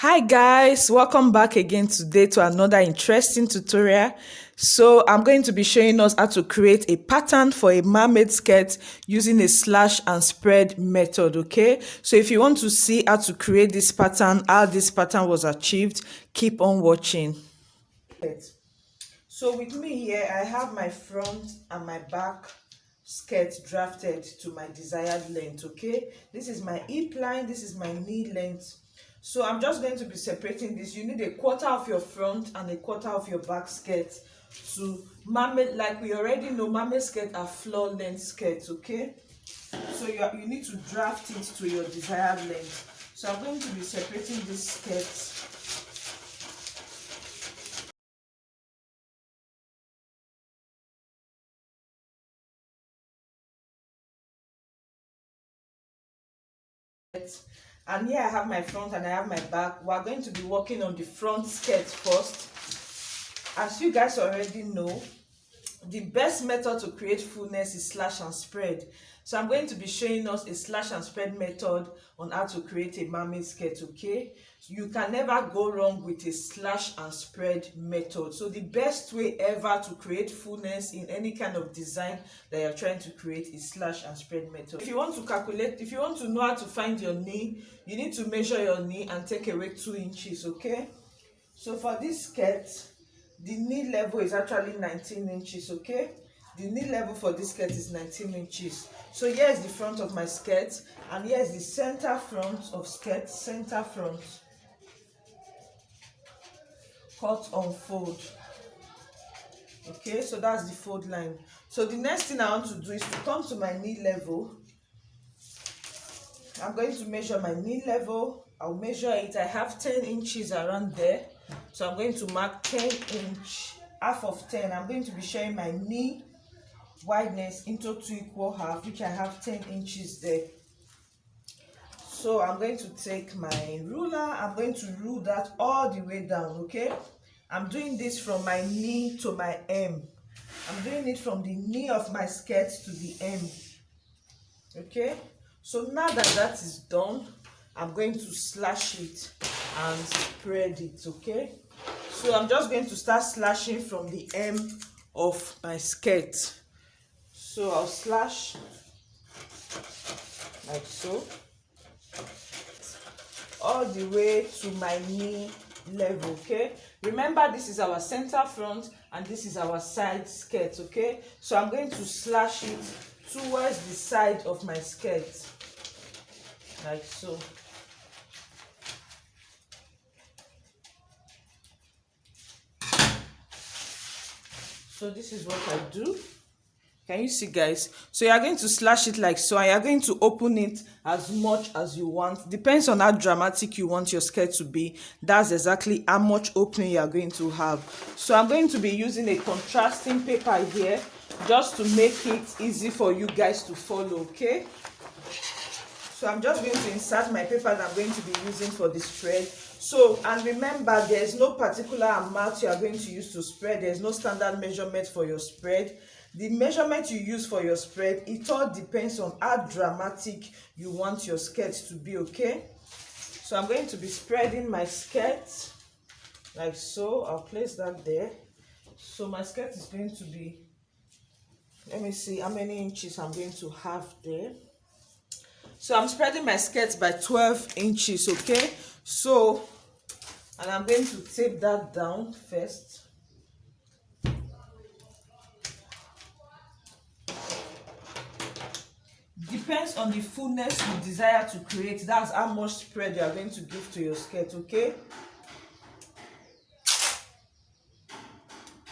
Hi guys, welcome back again today to another interesting tutorial. So I'm going to be showing us how to create a pattern for a mermaid skirt using a slash and spread method. Okay, so if you want to see how to create this pattern, how this pattern was achieved, keep on watching. So with me here, I have my front and my back skirt drafted to my desired length. Okay, this is my hip line, this is my knee length. So I'm just going to be separating this. You need a quarter of your front and a quarter of your back skirt to mermaid. Like we already know, mermaid skirt are floor length skirts. Okay, so you need to draft it to your desired length. So I'm going to be separating this skirt. And here I have my front and I have my back. We're going to be working on the front skirt first. As you guys already know, the best method to create fullness is slash and spread. So I'm going to be showing us a slash and spread method on how to create a mermaid skirt. Okay, you can never go wrong with a slash and spread method. So the best way ever to create fullness in any kind of design that you're trying to create is slash and spread method. If you want to calculate, if you want to know how to find your knee, you need to measure your knee and take away 2 inches. Okay, so for this skirt, the knee level is actually 19 inches. Okay, the knee level for this skirt is 19 inches. So here is the front of my skirt, and here is the center front of skirt, center front, cut on fold. Okay, so that's the fold line. So the next thing I want to do is to come to my knee level. I'm going to measure my knee level. I'll measure it. I have 10 inches around there, so I'm going to mark 10 inch, half of 10. I'm going to be sharing my knee wideness into 2 equal half, which I have 10 inches there. So I'm going to take my ruler. I'm going to rule that all the way down. Okay, I'm doing this from my knee to my hem. I'm doing it from the knee of my skirt to the hem. Okay, so now that that is done, I'm going to slash it and spread it. Okay, so I'm just going to start slashing from the hem of my skirt. So I'll slash like so all the way to my knee level. Okay, remember this is our center front and this is our side skirt. Okay, so I'm going to slash it towards the side of my skirt like so. So this is what I do. Can you see, guys? So you are going to slash it like so, and you are going to open it as much as you want. Depends on how dramatic you want your skirt to be. That's exactly how much opening you are going to have. So I'm going to be using a contrasting paper here just to make it easy for you guys to follow. Okay, so I'm just going to insert my paper that I'm going to be using for the spread. So, and remember, there's no particular amount you are going to use to spread. There's no standard measurement for your spread. The measurement you use for your spread, it all depends on how dramatic you want your skirt to be. Okay, so I'm going to be spreading my skirt like so. I'll place that there. So my skirt is going to be, let me see how many inches I'm going to have there. So I'm spreading my skirt by 12 inches. Okay, so, and I'm going to tape that down first. Depends on the fullness you desire to create. That's how much spread you are going to give to your skirt. Okay,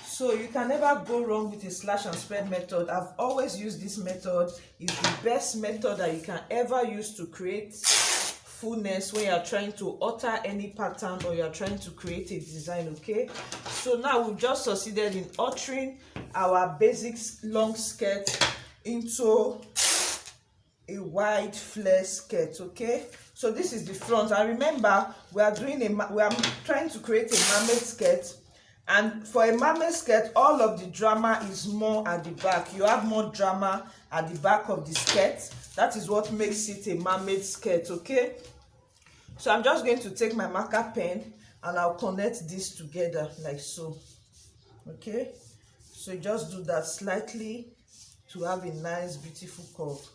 so you can never go wrong with a slash and spread method. I've always used this method. It's the best method that you can ever use to create fullness when you are trying to alter any pattern or you are trying to create a design. Okay, so now we've just succeeded in altering our basic long skirt into a wide flare skirt. Okay, so this is the front, and remember we are trying to create a mermaid skirt, and for a mermaid skirt all of the drama is more at the back. You have more drama at the back of the skirt. That is what makes it a mermaid skirt. Okay, So I'm just going to take my marker pen and I'll connect this together like so. Okay, so you just do that slightly to have a nice beautiful curve.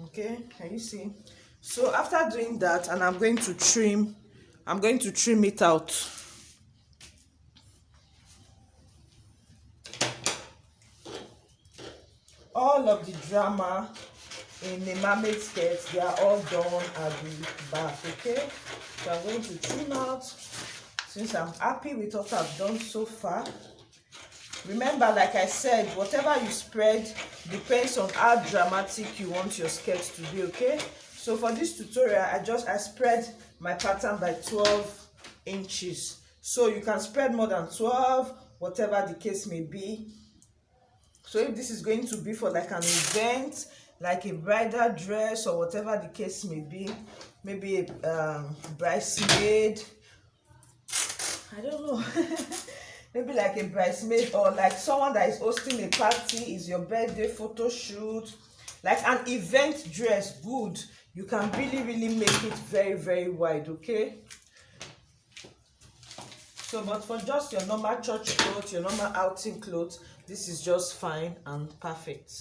Okay, can you see? So after doing that, and I'm going to trim it out. All of the drama in the mermaid skirt, they are all done at the back. Okay, so I'm going to trim out since I'm happy with what I've done so far. Remember, like I said, whatever you spread depends on how dramatic you want your skirt to be. Okay, so for this tutorial I spread my pattern by 12 inches, so you can spread more than 12, whatever the case may be. So if this is going to be for like an event, like a bridal dress or whatever the case may be, maybe a bridesmaid, I don't know, maybe like a bridesmaid, or like someone that is hosting a party, is your birthday photo shoot, like an event dress, good, you can really make it very wide. Okay, so but for just your normal church clothes, your normal outing clothes, this is just fine and perfect.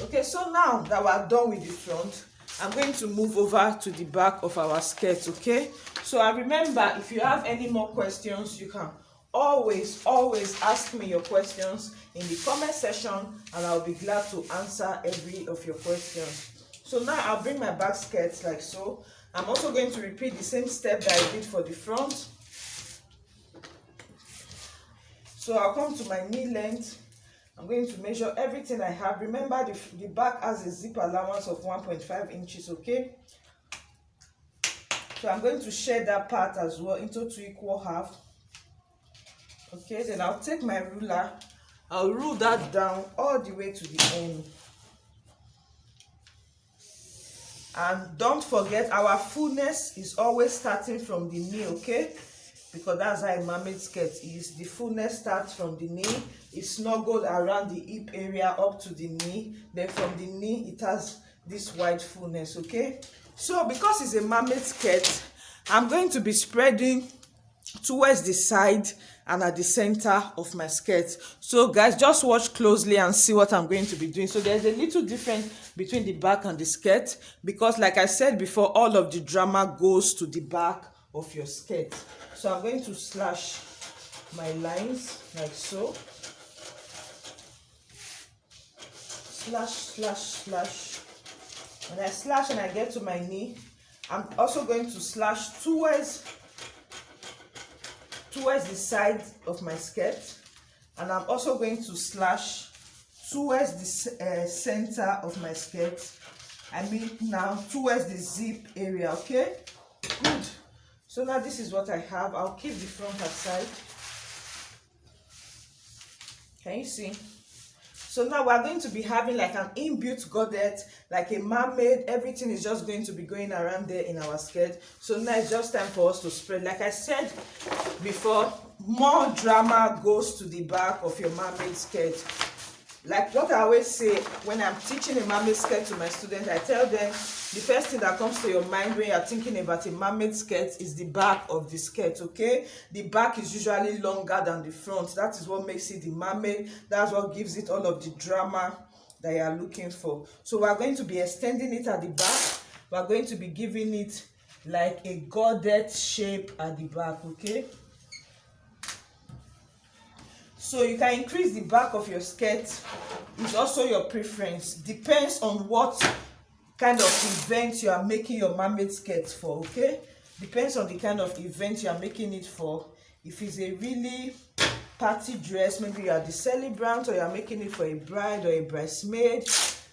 Okay, so now that we're done with the front, I'm going to move over to the back of our skirt. Okay, so I remember, if you have any more questions, you can always ask me your questions in the comment section, and I'll be glad to answer every of your questions. So now I'll bring my back skirt like so. I'm also going to repeat the same step that I did for the front. So I'll come to my knee length. I'm going to measure everything I have. Remember, the back has a zip allowance of 1.5 inches. Okay, so I'm going to share that part as well into 2 equal halves. Okay, then I'll take my ruler, I'll rule that down all the way to the end. And don't forget, our fullness is always starting from the knee. Okay, because that's how a mermaid skirt is. The fullness starts from the knee, it's snuggled around the hip area up to the knee, then from the knee it has this wide fullness. Okay, so because it's a mermaid skirt, I'm going to be spreading towards the side and at the center of my skirt. So guys, just watch closely and see what I'm going to be doing. So there's a little difference between the back and the skirt, because like I said before, all of the drama goes to the back of your skirt. So I'm going to slash my lines like so. Slash. When I slash and I get to my knee, I'm also going to slash towards the side of my skirt, and I'm also going to slash towards the center of my skirt. I mean now towards the zip area. Okay, good. So now this is what I have. I'll keep the front aside. Can you see? So now we're going to be having like an inbuilt goddess, like a mermaid. Everything is just going to be going around there in our skirt. So now it's just time for us to spread. Like I said before, more drama goes to the back of your mermaid skirt. Like what I always say when I'm teaching a mermaid skirt to my students, I tell them the first thing that comes to your mind when you're thinking about a mermaid skirt is the back of the skirt. Okay, the back is usually longer than the front. That is what makes it the mermaid. That's what gives it all of the drama that you are looking for. So we're going to be extending it at the back. We're going to be giving it like a goddess shape at the back. Okay, so you can increase the back of your skirt. It's also your preference. Depends on what kind of event you are making your mermaid skirt for. Okay, depends on the kind of event you are making it for. If it's a really party dress, maybe you are the celebrant, or you are making it for a bride or a bridesmaid,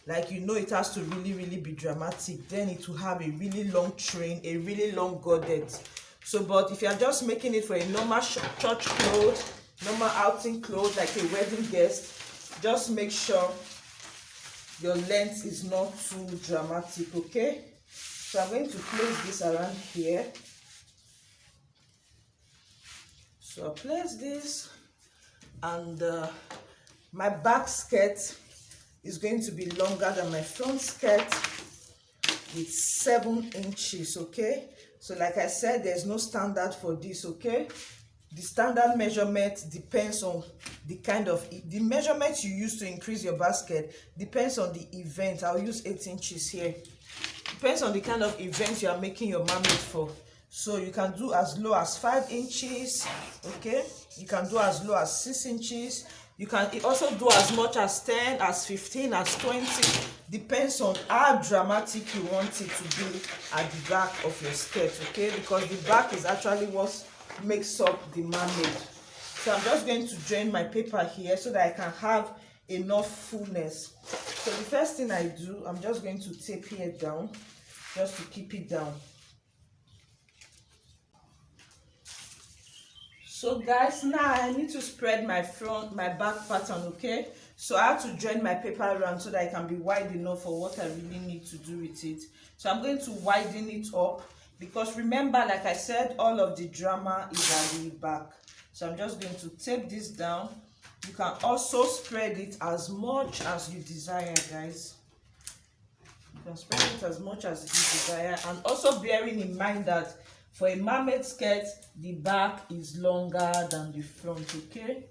like it has to really be dramatic, then it will have a really long train, a really long goddess. So but if you are just making it for a normal church clothes, normal outing clothes, like a wedding guest, just make sure your length is not too dramatic. Okay, so I'm going to place this around here. So I'll place this, and my back skirt is going to be longer than my front skirt with 7 inches. Okay, so like I said, there's no standard for this. Okay, the standard measurement depends on the kind of the measurement you use to increase your basket depends on the event. I'll use 8 inches here. Depends on the kind of event you are making your mermaid for. So you can do as low as 5 inches. Okay, you can do as low as 6 inches. You can also do as much as 10, as 15, as 20. Depends on how dramatic you want it to be at the back of your skirt. Okay, because the back is actually what makes up the mermaid. So I'm just going to drain my paper here so that I can have enough fullness. So the first thing I do, I'm just going to tape here down just to keep it down. So guys, now I need to spread my back pattern. Okay, so I have to drain my paper around so that I can be wide enough for what I really need to do with it. So I'm going to widen it up, because remember, like I said, all of the drama is at the back. So I'm just going to tape this down. You can also spread it as much as you desire, guys. You can spread it as much as you desire, and also bearing in mind that for a mermaid skirt, the back is longer than the front. Okay,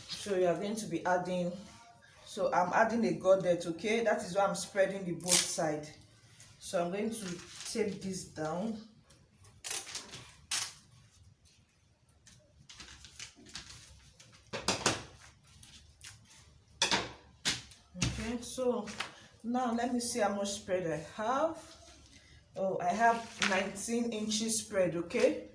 so you are going to be adding, so I'm adding a gaudet. Okay, that is why I'm spreading the both side. So I'm going to tape this down. Okay, so now let me see how much spread I have. Oh, I have 19 inches spread. Okay,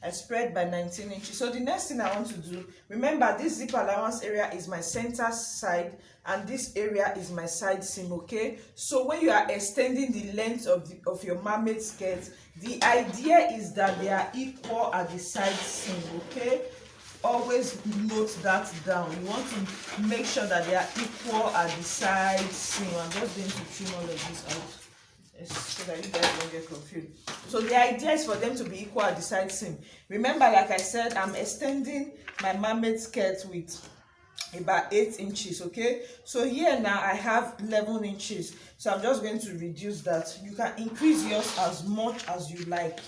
I spread by 19 inches. So the next thing I want to do, remember, this zip allowance area is my center side and this area is my side seam. Okay, so when you are extending the length of your mermaid skirt, the idea is that they are equal at the side seam. Okay, always note that down. You want to make sure that they are equal at the side seam. I'm just going to trim all of this out so that you guys don't get confused. So the idea is for them to be equal at the side seam. Remember, like I said, I'm extending my mermaid skirt with about 8 inches. Okay, so here now I have 11 inches, so I'm just going to reduce that. You can increase yours as much as you like.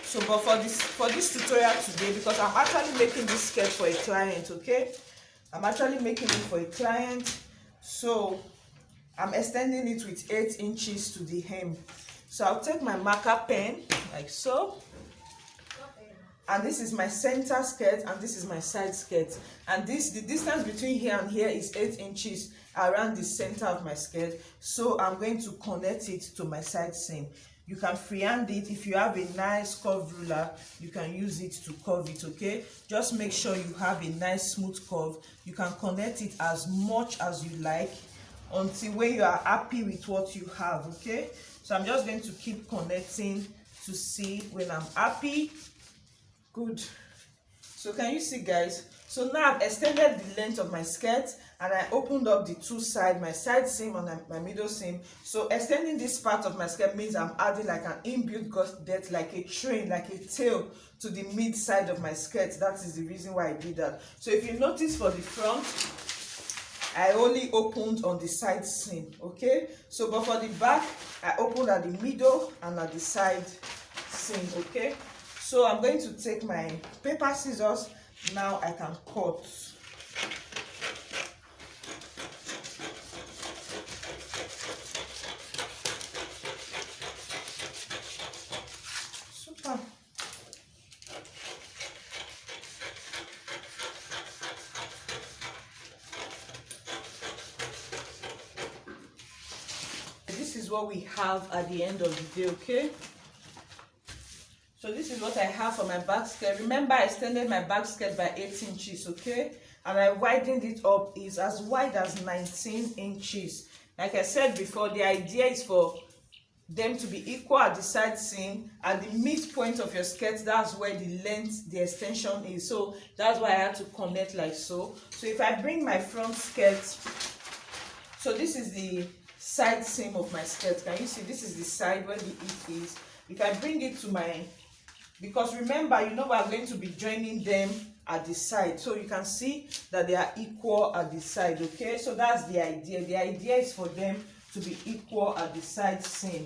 So but for this tutorial today, because I'm actually making this skirt for a client. Okay, I'm actually making it for a client, so I'm extending it with 8 inches to the hem. So I'll take my marker pen like so, and this is my center skirt and this is my side skirt, and the distance between here and here is 8 inches around the center of my skirt. So I'm going to connect it to my side seam. You can freehand it. If you have a nice curved ruler, you can use it to curve it. Okay, just make sure you have a nice smooth curve. You can connect it as much as you like until when you are happy with what you have. Okay, so I'm just going to keep connecting to see when I'm happy. Good. So can you see, guys? So now I've extended the length of my skirt and I opened up the two sides, my side seam and my middle seam. So extending this part of my skirt means I'm adding like an inbuilt gaudet, like a train, like a tail to the mid side of my skirt. That is the reason why I did that. So if you notice, for the front, I only opened on the side seam. Okay, so but for the back, I opened at the middle and at the side seam. Okay, so I'm going to take my paper scissors. Now I can cut. Super. This is what we have at the end of the day. Okay, so this is what I have for my back skirt. Remember, I extended my back skirt by 8 inches. Okay, and I widened it up. Is as wide as 19 inches. Like I said before, the idea is for them to be equal at the side seam. At the midpoint of your skirt, that's where the length, the extension is. So that's why I had to connect like so. So if I bring my front skirt, so this is the side seam of my skirt. Can you see? This is the side where the hip is. If I bring it to my because remember, you know, we are going to be joining them at the side, so you can see that they are equal at the side. Okay, so that's the idea. The idea is for them to be equal at the side seam.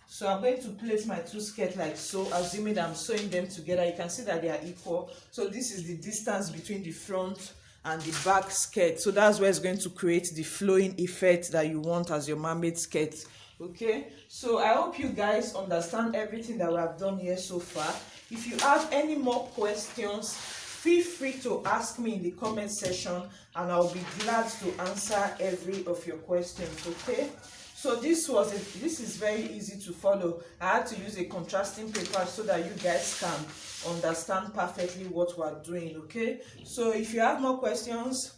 So I'm going to place my two skirts like so, assuming that I'm sewing them together. You can see that they are equal. So this is the distance between the front and the back skirt. So that's where it's going to create the flowing effect that you want as your mermaid skirt. Okay, so I hope you guys understand everything that we have done here so far. If you have any more questions, feel free to ask me in the comment section, and I'll be glad to answer every of your questions. Okay, so this is very easy to follow. I had to use a contrasting paper so that you guys can understand perfectly what we're doing. Okay, so if you have more questions,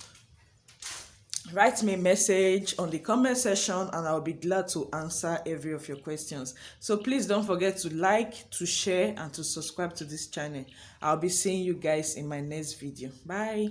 write me a message on the comment section, and I'll be glad to answer every of your questions. So please don't forget to like, to share, and to subscribe to this channel. I'll be seeing you guys in my next video. Bye.